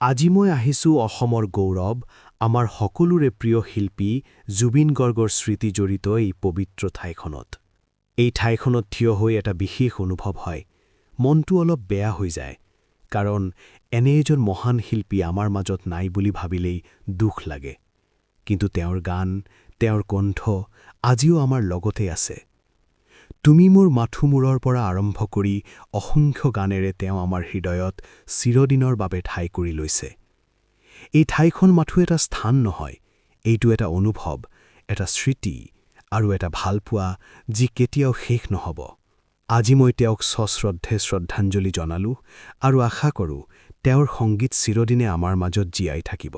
আজি মই আহিছোঁ অসমৰ গৌৰৱ, আমাৰ সকলোৰে প্ৰিয় শিল্পী জুবিন গৰ্গৰ স্মৃতি জড়িত এই পবিত্ৰ ঠাইখনত। এই ঠাইখনত থিয় হৈ এটা বিশেষ অনুভৱ হয়। মনটো অলপ বেয়া হৈ যায়, কাৰণ এনে এজন মহান শিল্পী আমাৰ মাজত নাই বুলি ভাবিলেই দুখ লাগে। কিন্তু তেওঁৰ গান, তেওঁৰ কণ্ঠ আজিও আমাৰ লগতে আছে। তুমি মোৰ মাথো মূৰৰ পৰা আৰম্ভ কৰি অসংখ্য গানেৰে তেওঁ আমাৰ হৃদয়ত চিৰদিনৰ বাবে ঠাই কৰি লৈছে। এই ঠাইখন মাথো এটা স্থান নহয়, এইটো এটা অনুভৱ, এটা স্মৃতি আৰু এটা ভালপোৱা যি কেতিয়াও শেষ নহ'ব। আজি মই তেওঁক সশ্ৰদ্ধে শ্ৰদ্ধাঞ্জলি জনালোঁ আৰু আশা কৰোঁ তেওঁৰ সংগীত চিৰদিনে আমাৰ মাজত জীয়াই থাকিব।